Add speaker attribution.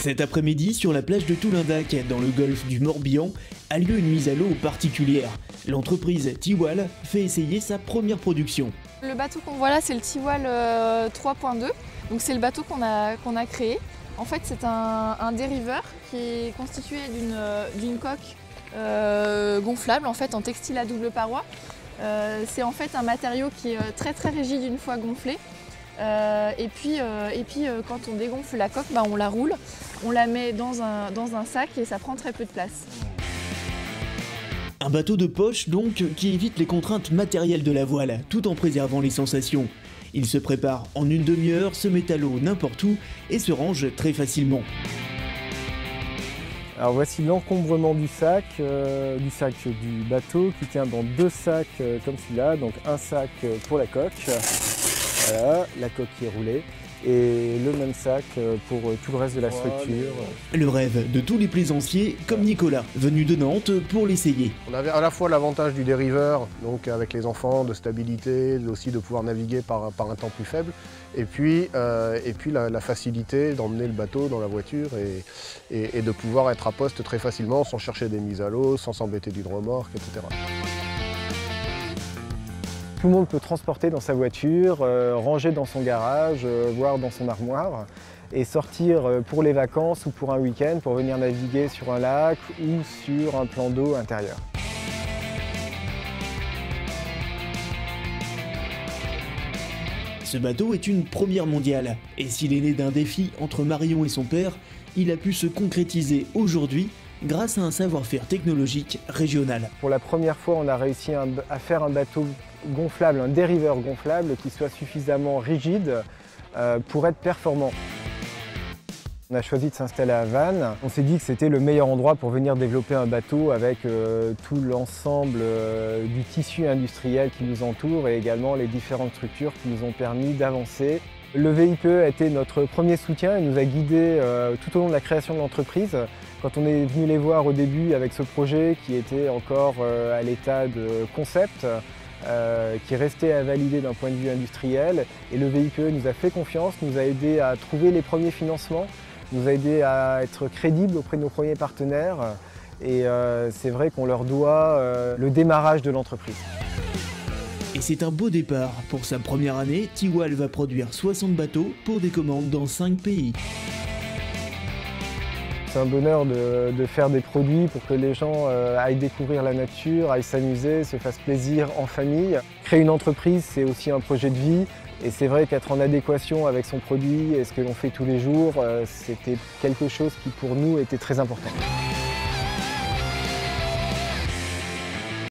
Speaker 1: Cet après-midi, sur la plage de Toulindac, dans le golfe du Morbihan, a lieu une mise à l'eau particulière. L'entreprise Tiwal fait essayer sa première production.
Speaker 2: Le bateau qu'on voit là, c'est le Tiwal 3.2. Donc c'est le bateau qu'on a créé. En fait, c'est un dériveur qui est constitué d'une coque gonflable en fait, en textile à double paroi. C'est en fait un matériau qui est très rigide une fois gonflé. Et puis quand on dégonfle la coque, on la roule, on la met dans un sac et ça prend très peu de place.
Speaker 1: Un bateau de poche donc qui évite les contraintes matérielles de la voile tout en préservant les sensations. Il se prépare en une demi-heure, se met à l'eau n'importe où et se range très facilement.
Speaker 3: Alors voici l'encombrement du sac du bateau qui tient dans deux sacs comme celui-là, donc un sac pour la coque. Voilà, la coque qui est roulée, et le même sac pour tout le reste de la structure.
Speaker 1: Le rêve de tous les plaisanciers, comme Nicolas, venu de Nantes pour l'essayer.
Speaker 4: On avait à la fois l'avantage du dériveur, donc avec les enfants, de stabilité, aussi de pouvoir naviguer par un temps plus faible, et puis la facilité d'emmener le bateau dans la voiture et de pouvoir être à poste très facilement sans chercher des mises à l'eau, sans s'embêter d'une remorque, etc.
Speaker 3: Tout le monde peut transporter dans sa voiture, ranger dans son garage, voire dans son armoire, et sortir pour les vacances ou pour un week-end pour venir naviguer sur un lac ou sur un plan d'eau intérieur.
Speaker 1: Ce bateau est une première mondiale, et s'il est né d'un défi entre Marion et son père, il a pu se concrétiser aujourd'hui grâce à un savoir-faire technologique régional.
Speaker 3: Pour la première fois, on a réussi à faire un bateau gonflable, un dériveur gonflable qui soit suffisamment rigide pour être performant. On a choisi de s'installer à Vannes. On s'est dit que c'était le meilleur endroit pour venir développer un bateau avec tout l'ensemble du tissu industriel qui nous entoure et également les différentes structures qui nous ont permis d'avancer. Le VIPE a été notre premier soutien et nous a guidés tout au long de la création de l'entreprise. Quand on est venu les voir au début avec ce projet qui était encore à l'état de concept, qui restait à valider d'un point de vue industriel, et le VIPE nous a fait confiance, nous a aidé à trouver les premiers financements, nous a aidé à être crédibles auprès de nos premiers partenaires, et c'est vrai qu'on leur doit le démarrage de l'entreprise.
Speaker 1: Et c'est un beau départ. Pour sa première année, Tiwal va produire 60 bateaux pour des commandes dans 5 pays.
Speaker 3: C'est un bonheur de faire des produits pour que les gens aillent découvrir la nature, aillent s'amuser, se fassent plaisir en famille. Créer une entreprise, c'est aussi un projet de vie. Et c'est vrai qu'être en adéquation avec son produit et ce que l'on fait tous les jours, c'était quelque chose qui pour nous était très important.